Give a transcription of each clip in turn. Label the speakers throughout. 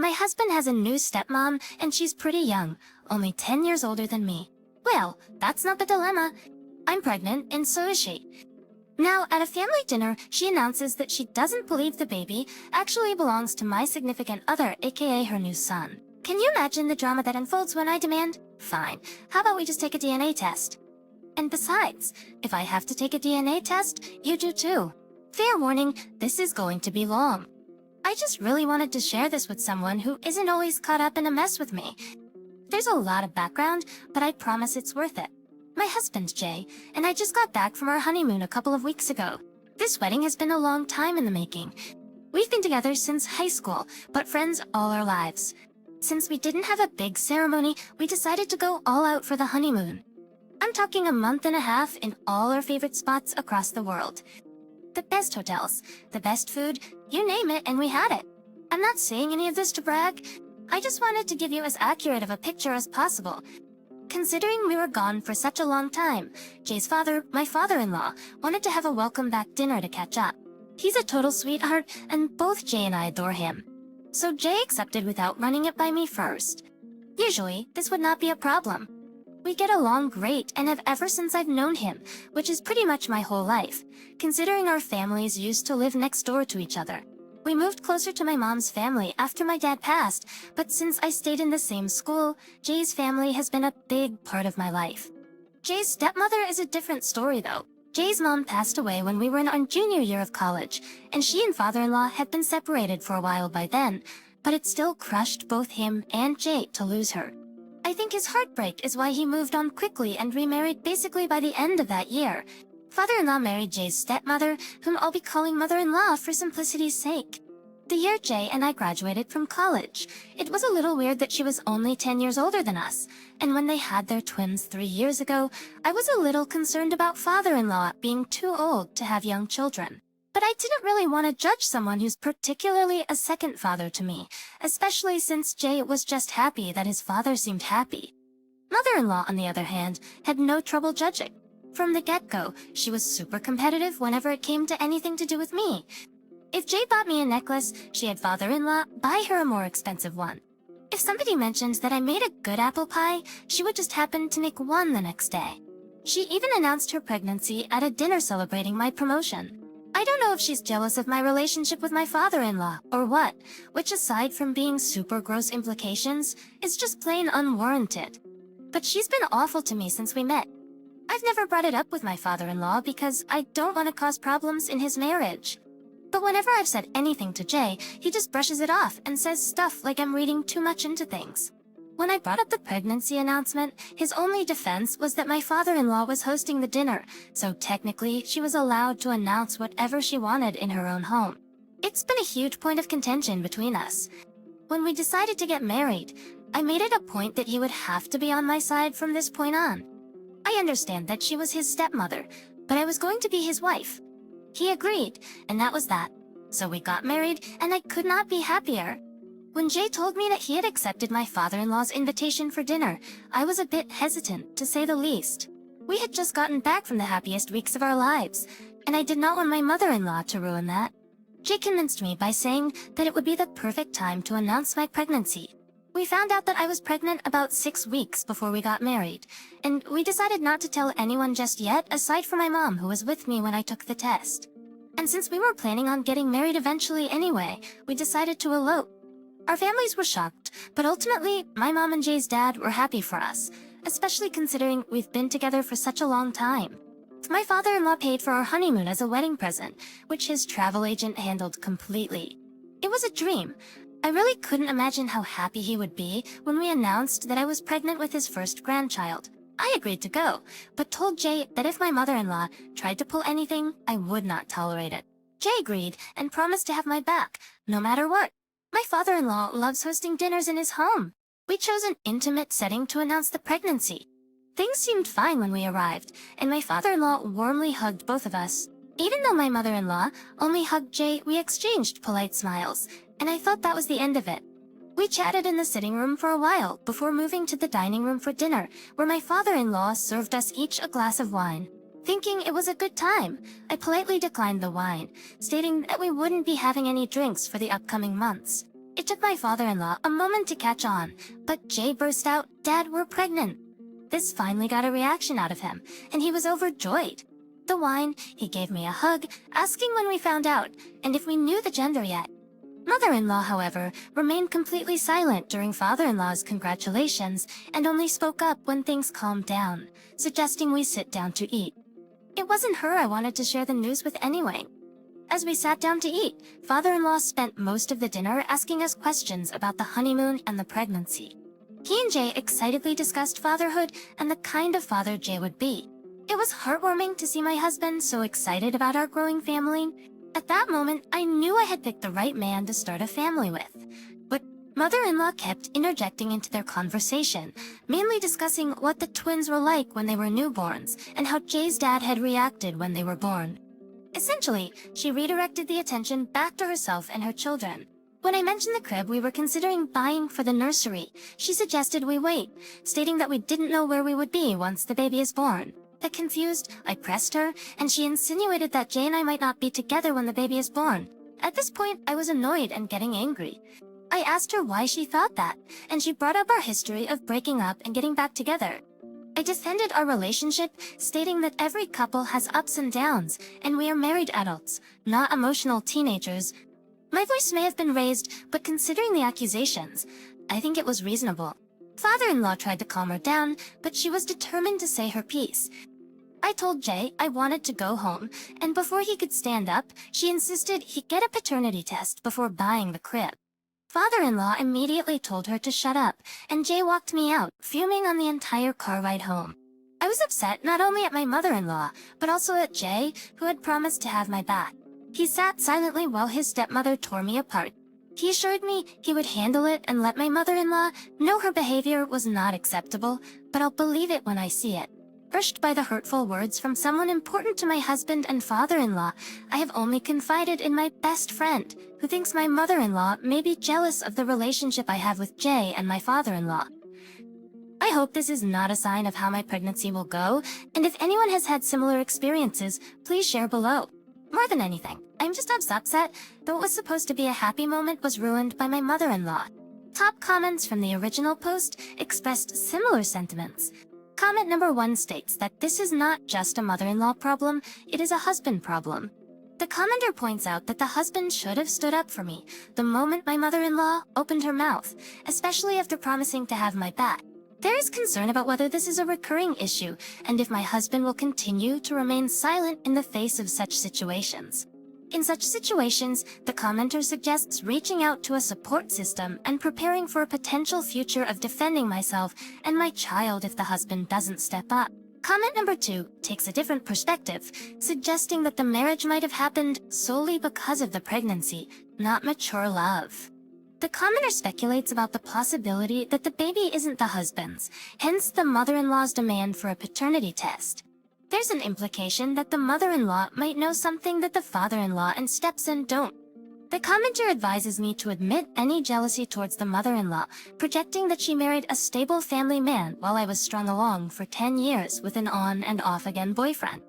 Speaker 1: My husband has a new stepmom, and she's pretty young, only 10 years older than me. Well, that's not the dilemma. I'm pregnant, and so is she. Now, at a family dinner, she announces that she doesn't believe the baby actually belongs to my significant other, aka her new son. Can you imagine the drama that unfolds when I demand, "Fine, how about we just take a DNA test?" And besides, if I have to take a DNA test, you do too. Fair warning, this is going to be long. I just really wanted to share this with someone who isn't always caught up in a mess with me. There's a lot of background, but I promise it's worth it. My husband's Jay, and I just got back from our honeymoon a couple of weeks ago. This wedding has been a long time in the making. We've been together since high school, but friends all our lives. Since we didn't have a big ceremony, we decided to go all out for the honeymoon. I'm talking a month and a half in all our favorite spots across the world. The best hotels, the best food, you name it, and we had it. I'm not saying any of this to brag. I just wanted to give you as accurate of a picture as possible. Considering we were gone for such a long time, Jay's father, my father-in-law, wanted to have a welcome back dinner to catch up. He's a total sweetheart, and both Jay and I adore him. So Jay accepted without running it by me first. Usually, this would not be a problem. We get along great and have ever since I've known him, which is pretty much my whole life, considering our families used to live next door to each other. We moved closer to my mom's family after my dad passed, but since I stayed in the same school, Jay's family has been a big part of my life. Jay's stepmother is a different story though. Jay's mom passed away when we were in our junior year of college, and she and father-in-law had been separated for a while by then, but it still crushed both him and Jay to lose her. I think his heartbreak is why he moved on quickly and remarried basically by the end of that year. Father-in-law married Jay's stepmother, whom I'll be calling mother-in-law for simplicity's sake. The year Jay and I graduated from college, it was a little weird that she was only 10 years older than us, and when they had their twins 3 years ago, I was a little concerned about father-in-law being too old to have young children. But I didn't really want to judge someone who's particularly a second father to me, especially since Jay was just happy that his father seemed happy. Mother-in-law, on the other hand, had no trouble judging. From the get-go, she was super competitive whenever it came to anything to do with me. If Jay bought me a necklace, she had father-in-law buy her a more expensive one. If somebody mentioned that I made a good apple pie, she would just happen to make one the next day. She even announced her pregnancy at a dinner celebrating my promotion. I don't know if she's jealous of my relationship with my father-in-law or what, which aside from being super gross implications, is just plain unwarranted. But she's been awful to me since we met. I've never brought it up with my father-in-law because I don't want to cause problems in his marriage. But whenever I've said anything to Jay, he just brushes it off and says stuff like I'm reading too much into things. When I brought up the pregnancy announcement, his only defense was that my father-in-law was hosting the dinner, so technically she was allowed to announce whatever she wanted in her own home. It's been a huge point of contention between us. When we decided to get married, I made it a point that he would have to be on my side from this point on. I understand that she was his stepmother, but I was going to be his wife. He agreed, and that was that. So we got married, and I could not be happier. When Jay told me that he had accepted my father-in-law's invitation for dinner, I was a bit hesitant, to say the least. We had just gotten back from the happiest weeks of our lives, and I did not want my mother-in-law to ruin that. Jay convinced me by saying that it would be the perfect time to announce my pregnancy. We found out that I was pregnant about 6 weeks before we got married, and we decided not to tell anyone just yet aside from my mom who was with me when I took the test. And since we were planning on getting married eventually anyway, we decided to elope. Our families were shocked, but ultimately, my mom and Jay's dad were happy for us, especially considering we've been together for such a long time. My father-in-law paid for our honeymoon as a wedding present, which his travel agent handled completely. It was a dream. I really couldn't imagine how happy he would be when we announced that I was pregnant with his first grandchild. I agreed to go, but told Jay that if my mother-in-law tried to pull anything, I would not tolerate it. Jay agreed and promised to have my back, no matter what. My father-in-law loves hosting dinners in his home. We chose an intimate setting to announce the pregnancy. Things seemed fine when we arrived, and my father-in-law warmly hugged both of us. Even though my mother-in-law only hugged Jay, we exchanged polite smiles, and I thought that was the end of it. We chatted in the sitting room for a while before moving to the dining room for dinner, where my father-in-law served us each a glass of wine. Thinking it was a good time, I politely declined the wine, stating that we wouldn't be having any drinks for the upcoming months. It took my father-in-law a moment to catch on, but Jay burst out, "Dad, we're pregnant." This finally got a reaction out of him, and he was overjoyed. The wine, he gave me a hug, asking when we found out, and if we knew the gender yet. Mother-in-law, however, remained completely silent during father-in-law's congratulations and only spoke up when things calmed down, suggesting we sit down to eat. It wasn't her I wanted to share the news with anyway. As we sat down to eat, father-in-law spent most of the dinner asking us questions about the honeymoon and the pregnancy. He and Jay excitedly discussed fatherhood and the kind of father Jay would be. It was heartwarming to see my husband so excited about our growing family. At that moment, I knew I had picked the right man to start a family with. But mother-in-law kept interjecting into their conversation, mainly discussing what the twins were like when they were newborns and how Jay's dad had reacted when they were born. Essentially, she redirected the attention back to herself and her children. When I mentioned the crib we were considering buying for the nursery, she suggested we wait, stating that we didn't know where we would be once the baby is born. That confused, I pressed her, and she insinuated that Jay and I might not be together when the baby is born. At this point, I was annoyed and getting angry. I asked her why she thought that, and she brought up our history of breaking up and getting back together. I defended our relationship, stating that every couple has ups and downs, and we are married adults, not emotional teenagers. My voice may have been raised, but considering the accusations, I think it was reasonable. Father-in-law tried to calm her down, but she was determined to say her piece. I told Jay I wanted to go home, and before he could stand up, she insisted he get a paternity test before buying the crib. Father-in-law immediately told her to shut up, and Jay walked me out, fuming on the entire car ride home. I was upset not only at my mother-in-law, but also at Jay, who had promised to have my back. He sat silently while his stepmother tore me apart. He assured me he would handle it and let my mother-in-law know her behavior was not acceptable, but I'll believe it when I see it. Urged by the hurtful words from someone important to my husband and father-in-law, I have only confided in my best friend, who thinks my mother-in-law may be jealous of the relationship I have with Jay and my father-in-law. I hope this is not a sign of how my pregnancy will go, and if anyone has had similar experiences, please share below. More than anything, I'm just upset, though what was supposed to be a happy moment was ruined by my mother-in-law. Top comments from the original post expressed similar sentiments. Comment number 1 states that this is not just a mother-in-law problem, it is a husband problem. The commenter points out that the husband should have stood up for me the moment my mother-in-law opened her mouth, especially after promising to have my back. There is concern about whether this is a recurring issue and if my husband will continue to remain silent in the face of such situations. In such situations, the commenter suggests reaching out to a support system and preparing for a potential future of defending myself and my child if the husband doesn't step up. Comment number 2 takes a different perspective, suggesting that the marriage might have happened solely because of the pregnancy, not mature love. The commenter speculates about the possibility that the baby isn't the husband's, hence the mother-in-law's demand for a paternity test. There's an implication that the mother-in-law might know something that the father-in-law and stepson don't. The commenter advises me to admit any jealousy towards the mother-in-law, projecting that she married a stable family man while I was strung along for 10 years with an on and off again boyfriend.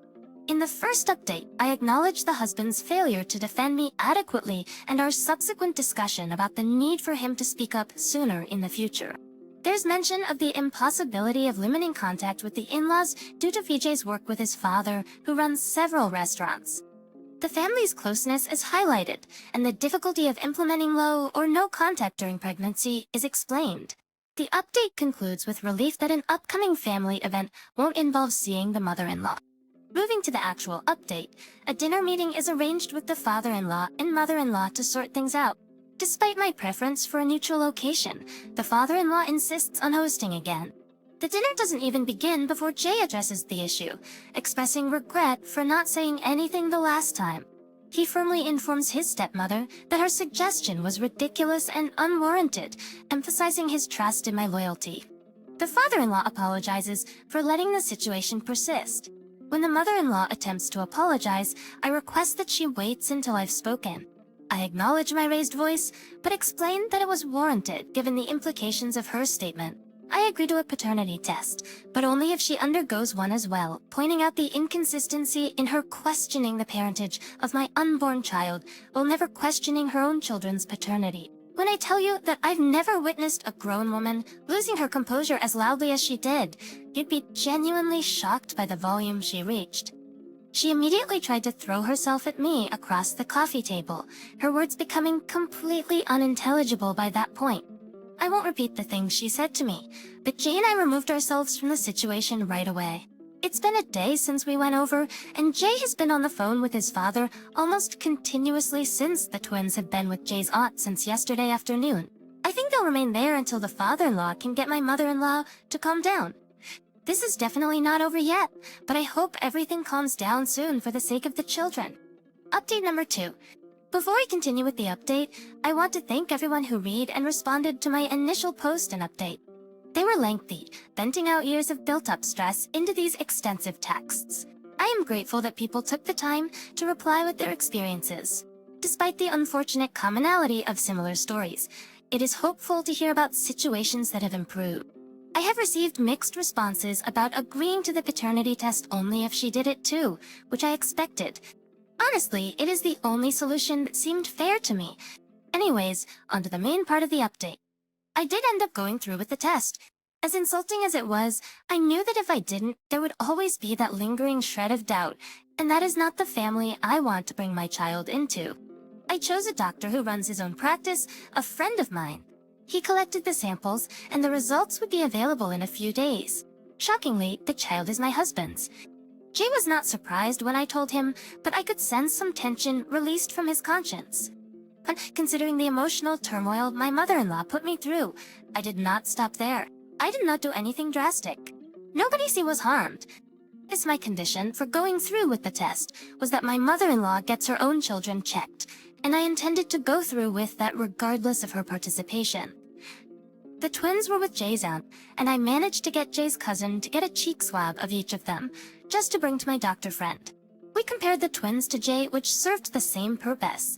Speaker 1: In the first update, I acknowledged the husband's failure to defend me adequately and our subsequent discussion about the need for him to speak up sooner in the future. There's mention of the impossibility of limiting contact with the in-laws due to Vijay's work with his father, who runs several restaurants. The family's closeness is highlighted, and the difficulty of implementing low or no contact during pregnancy is explained. The update concludes with relief that an upcoming family event won't involve seeing the mother-in-law. Moving to the actual update, a dinner meeting is arranged with the father-in-law and mother-in-law to sort things out. Despite my preference for a neutral location, the father-in-law insists on hosting again. The dinner doesn't even begin before Jay addresses the issue, expressing regret for not saying anything the last time. He firmly informs his stepmother that her suggestion was ridiculous and unwarranted, emphasizing his trust in my loyalty. The father-in-law apologizes for letting the situation persist. When the mother-in-law attempts to apologize, I request that she waits until I've spoken. I acknowledge my raised voice, but explain that it was warranted given the implications of her statement. I agree to a paternity test, but only if she undergoes one as well, pointing out the inconsistency in her questioning the parentage of my unborn child while never questioning her own children's paternity. when I tell you that I've never witnessed a grown woman losing her composure as loudly as she did, you'd be genuinely shocked by the volume she reached. She immediately tried to throw herself at me across the coffee table, her words becoming completely unintelligible by that point. I won't repeat the things she said to me, but Jay and I removed ourselves from the situation right away. It's been a day since we went over, and Jay has been on the phone with his father almost continuously since the twins have been with Jay's aunt since yesterday afternoon. I think they'll remain there until the father-in-law can get my mother-in-law to calm down. This is definitely not over yet, but I hope everything calms down soon for the sake of the children. Update number 2. Before we continue with the update, I want to thank everyone who read and responded to my initial post and update. They were lengthy, venting out years of built-up stress into these extensive texts. I am grateful that people took the time to reply with their experiences. Despite the unfortunate commonality of similar stories, it is hopeful to hear about situations that have improved. I have received mixed responses about agreeing to the paternity test only if she did it too, which I expected. Honestly, it is the only solution that seemed fair to me. Anyways, onto the main part of the update. I did end up going through with the test. As insulting as it was, I knew that if I didn't, there would always be that lingering shred of doubt, and that is not the family I want to bring my child into. I chose a doctor who runs his own practice, a friend of mine. He collected the samples, and the results would be available in a few days. Shockingly, the child is my husband's. Jay was not surprised when I told him, but I could sense some tension released from his conscience. But considering the emotional turmoil my mother-in-law put me through, I did not stop there. I did not do anything drastic. Nobody was harmed. My condition for going through with the test was that my mother-in-law gets her own children checked, and I intended to go through with that regardless of her participation. The twins were with Jay's aunt, and I managed to get Jay's cousin to get a cheek swab of each of them, just to bring to my doctor friend. We compared the twins to Jay, which served the same purpose.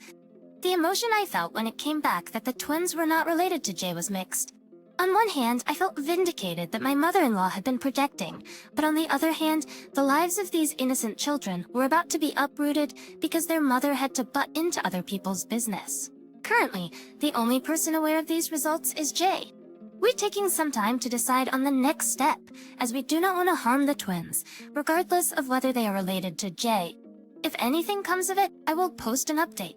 Speaker 1: The emotion I felt when it came back that the twins were not related to Jay was mixed. On one hand, I felt vindicated that my mother-in-law had been projecting, but on the other hand, the lives of these innocent children were about to be uprooted because their mother had to butt into other people's business. Currently, the only person aware of these results is Jay. We're taking some time to decide on the next step, as we do not want to harm the twins, regardless of whether they are related to Jay. If anything comes of it, I will post an update.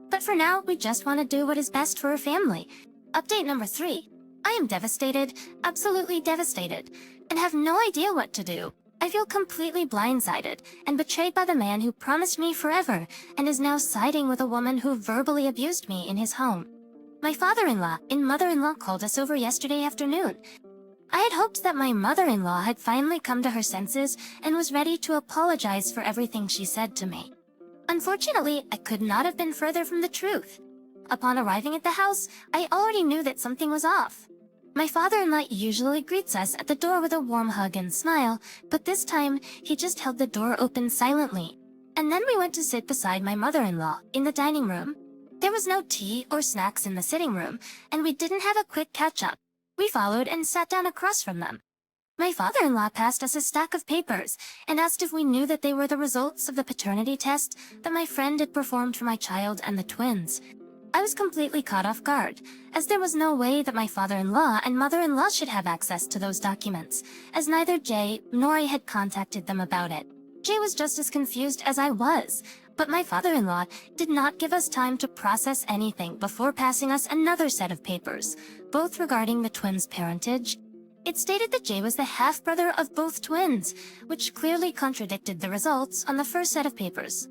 Speaker 1: But for now, we just want to do what is best for our family. Update number 3. I am devastated, absolutely devastated, and have no idea what to do. I feel completely blindsided and betrayed by the man who promised me forever and is now siding with a woman who verbally abused me in his home. My father-in-law and mother-in-law called us over yesterday afternoon. I had hoped that my mother-in-law had finally come to her senses and was ready to apologize for everything she said to me. Unfortunately, I could not have been further from the truth. Upon arriving at the house, I already knew that something was off. My father-in-law usually greets us at the door with a warm hug and smile, but this time, he just held the door open silently. And then we went to sit beside my mother-in-law in the dining room. There was no tea or snacks in the sitting room, and we didn't have a quick catch-up. We followed and sat down across from them. My father-in-law passed us a stack of papers and asked if we knew that they were the results of the paternity test that my friend had performed for my child and the twins. I was completely caught off guard, as there was no way that my father-in-law and mother-in-law should have access to those documents, as neither Jay nor I had contacted them about it. Jay was just as confused as I was, but my father-in-law did not give us time to process anything before passing us another set of papers, both regarding the twins' parentage. It stated that Jay was the half-brother of both twins, which clearly contradicted the results on the first set of papers.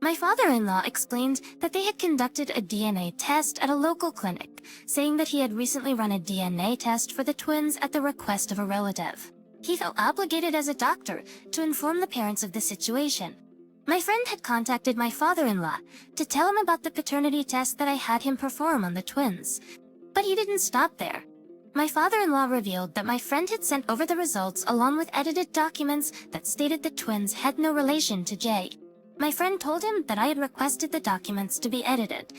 Speaker 1: My father-in-law explained that they had conducted a DNA test at a local clinic, saying that he had recently run a DNA test for the twins at the request of a relative. He felt obligated as a doctor to inform the parents of the situation. My friend had contacted my father-in-law to tell him about the paternity test that I had him perform on the twins. But he didn't stop there. My father-in-law revealed that my friend had sent over the results along with edited documents that stated the twins had no relation to Jay. My friend told him that I had requested the documents to be edited.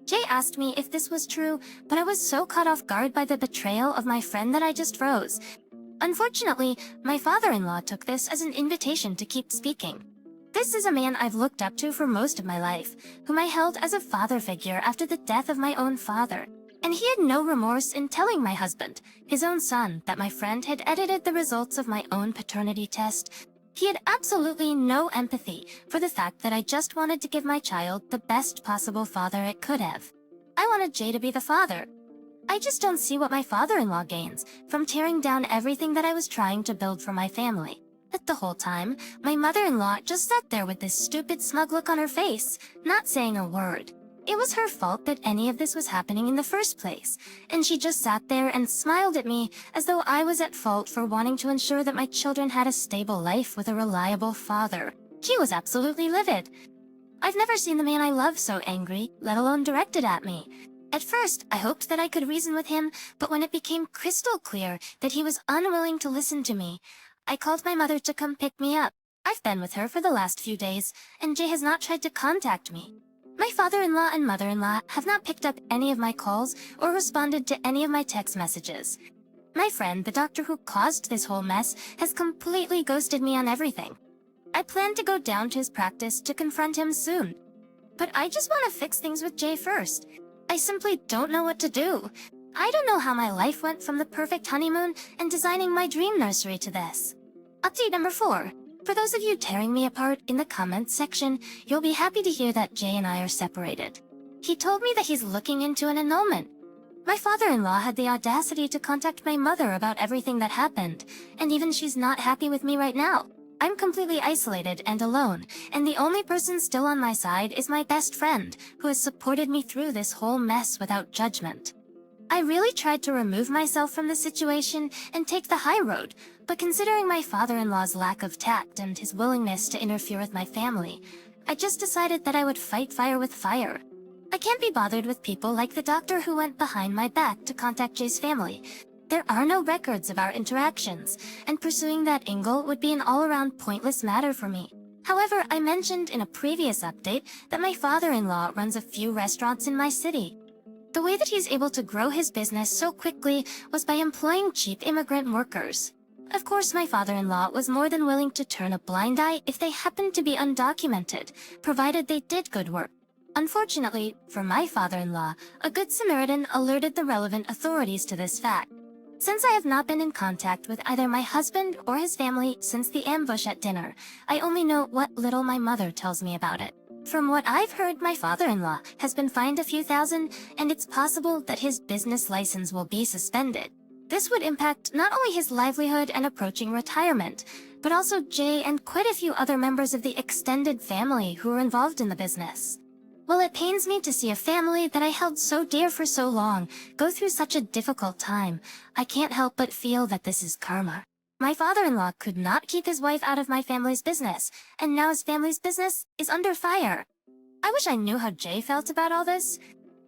Speaker 1: Jay asked me if this was true, but I was so caught off guard by the betrayal of my friend that I just froze. Unfortunately, my father-in-law took this as an invitation to keep speaking. This is a man I've looked up to for most of my life, whom I held as a father figure after the death of my own father. and he had no remorse in telling my husband, his own son, that my friend had edited the results of my own paternity test. He had absolutely no empathy for the fact that I just wanted to give my child the best possible father it could have. I wanted Jay to be the father. I just don't see what my father-in-law gains from tearing down everything that I was trying to build for my family. But the whole time, my mother-in-law just sat there with this stupid smug look on her face, not saying a word. It was her fault that any of this was happening in the first place, and she just sat there and smiled at me as though I was at fault for wanting to ensure that my children had a stable life with a reliable father. She was absolutely livid. I've never seen the man I love so angry, let alone directed at me. At first, I hoped that I could reason with him, but when it became crystal clear that he was unwilling to listen to me, I called my mother to come pick me up. I've been with her for the last few days, and Jay has not tried to contact me. My father-in-law and mother-in-law have not picked up any of my calls or responded to any of my text messages. My friend, the doctor who caused this whole mess, has completely ghosted me on everything. I plan to go down to his practice to confront him soon. But I just want to fix things with Jay first. I simply don't know what to do. I don't know how my life went from the perfect honeymoon and designing my dream nursery to this. Update number 4. For those of you tearing me apart in the comments section, you'll be happy to hear that Jay and I are separated. He told me that he's looking into an annulment. My father-in-law had the audacity to contact my mother about everything that happened, and even she's not happy with me right now. I'm completely isolated and alone, and the only person still on my side is my best friend, who has supported me through this whole mess without judgment. I really tried to remove myself from the situation and take the high road, but considering my father-in-law's lack of tact and his willingness to interfere with my family, I just decided that I would fight fire with fire. I can't be bothered with people like the doctor who went behind my back to contact Jay's family. There are no records of our interactions, and pursuing that angle would be an all-around pointless matter for me. However, I mentioned in a previous update that my father-in-law runs a few restaurants in my city. The way that he's able to grow his business so quickly was by employing cheap immigrant workers. Of course, my father-in-law was more than willing to turn a blind eye if they happened to be undocumented, provided they did good work. Unfortunately, for my father-in-law, a good Samaritan alerted the relevant authorities to this fact. Since I have not been in contact with either my husband or his family since the ambush at dinner, I only know what little my mother tells me about it. From what I've heard, my father-in-law has been fined a few thousand, and it's possible that his business license will be suspended. This would impact not only his livelihood and approaching retirement, but also Jay and quite a few other members of the extended family who are involved in the business. While it pains me to see a family that I held so dear for so long go through such a difficult time, I can't help but feel that this is karma. My father-in-law could not keep his wife out of my family's business, and now his family's business is under fire. I wish I knew how Jay felt about all this.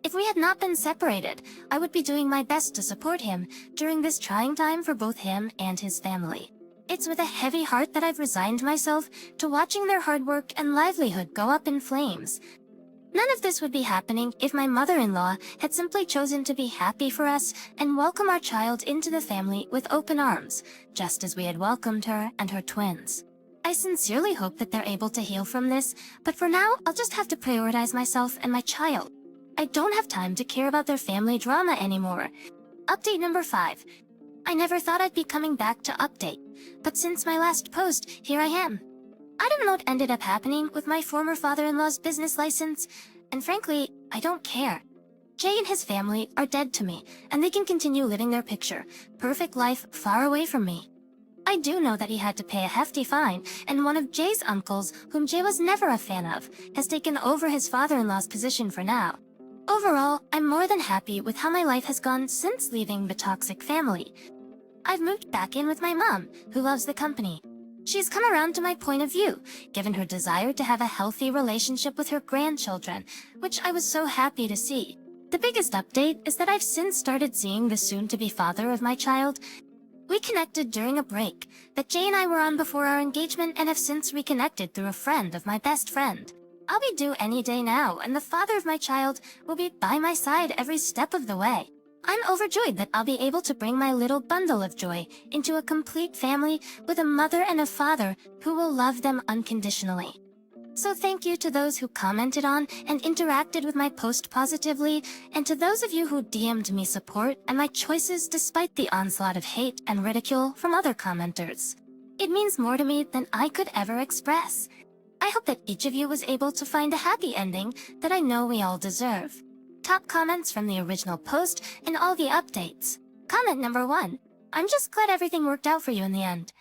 Speaker 1: If we had not been separated, I would be doing my best to support him during this trying time for both him and his family. It's with a heavy heart that I've resigned myself to watching their hard work and livelihood go up in flames. None of this would be happening if my mother-in-law had simply chosen to be happy for us and welcome our child into the family with open arms, just as we had welcomed her and her twins. I sincerely hope that they're able to heal from this, but for now, I'll just have to prioritize myself and my child. I don't have time to care about their family drama anymore. Update number 5. I never thought I'd be coming back to update, but since my last post, here I am. I don't know what ended up happening with my former father-in-law's business license, and frankly, I don't care. Jay and his family are dead to me, and they can continue living their picture, perfect life far away from me. I do know that he had to pay a hefty fine, and one of Jay's uncles, whom Jay was never a fan of, has taken over his father-in-law's position for now. Overall, I'm more than happy with how my life has gone since leaving the toxic family. I've moved back in with my mom, who loves the company. She's come around to my point of view, given her desire to have a healthy relationship with her grandchildren, which I was so happy to see. The biggest update is that I've since started seeing the soon-to-be father of my child. We connected during a break that Jay and I were on before our engagement and have since reconnected through a friend of my best friend. I'll be due any day now, and the father of my child will be by my side every step of the way. I'm overjoyed that I'll be able to bring my little bundle of joy into a complete family with a mother and a father who will love them unconditionally. So thank you to those who commented on and interacted with my post positively, and to those of you who DM'd me support and my choices despite the onslaught of hate and ridicule from other commenters. It means more to me than I could ever express. I hope that each of you was able to find a happy ending that I know we all deserve. Top comments from the original post and all the updates. Comment number 1. I'm just glad everything worked out for you in the end.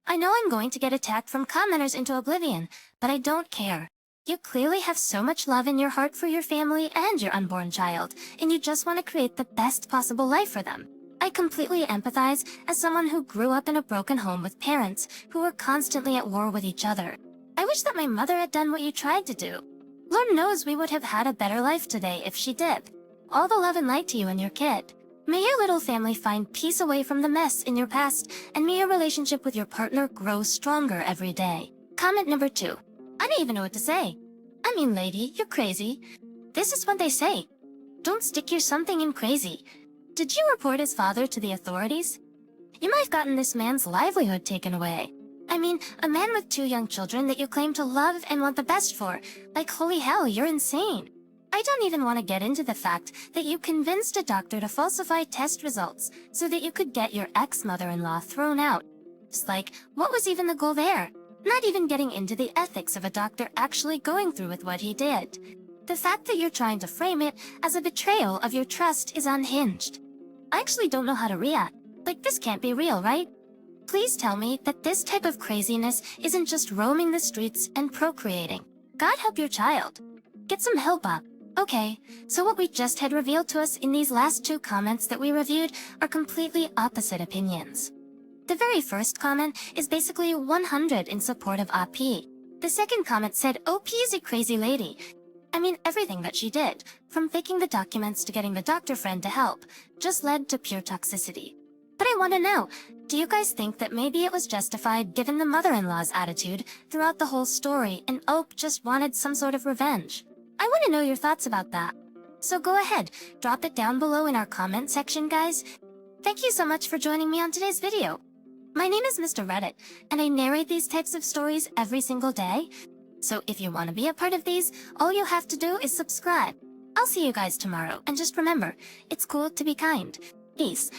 Speaker 1: I know I'm going to get attacked from commenters into oblivion, but I don't care. You clearly have so much love in your heart for your family and your unborn child, and you just want to create the best possible life for them. I completely empathize as someone who grew up in a broken home with parents who were constantly at war with each other. I wish that my mother had done what you tried to do. Lord knows we would have had a better life today if she did. All the love and light to you and your kid. May your little family find peace away from the mess in your past, and may your relationship with your partner grow stronger every day. Comment number 2. I don't even know what to say. I mean, lady, you're crazy. This is what they say. Don't stick your something in crazy. Did you report his father to the authorities? You might have gotten this man's livelihood taken away. I mean, a man with 2 young children that you claim to love and want the best for. Like, holy hell, you're insane. I don't even want to get into the fact that you convinced a doctor to falsify test results so that you could get your ex-mother-in-law thrown out. It's like, what was even the goal there? Not even getting into the ethics of a doctor actually going through with what he did. The fact that you're trying to frame it as a betrayal of your trust is unhinged. I actually don't know how to react. Like, this can't be real, right? Please tell me that this type of craziness isn't just roaming the streets and procreating. God help your child. Get some help up. Okay, so what we just had revealed to us in these last 2 comments that we reviewed are completely opposite opinions. The very first comment is basically 100 in support of OP. The second comment said OP is a crazy lady. I mean, everything that she did, from faking the documents to getting the doctor friend to help, just led to pure toxicity. But I want to know, do you guys think that maybe it was justified given the mother-in-law's attitude throughout the whole story and Ope just wanted some sort of revenge? I want to know your thoughts about that. So go ahead, drop it down below in our comment section, guys. Thank you so much for joining me on today's video. My name is Mr. Reddit, and I narrate these types of stories every single day. So if you want to be a part of these, all you have to do is subscribe. I'll see you guys tomorrow, and just remember, it's cool to be kind. Peace.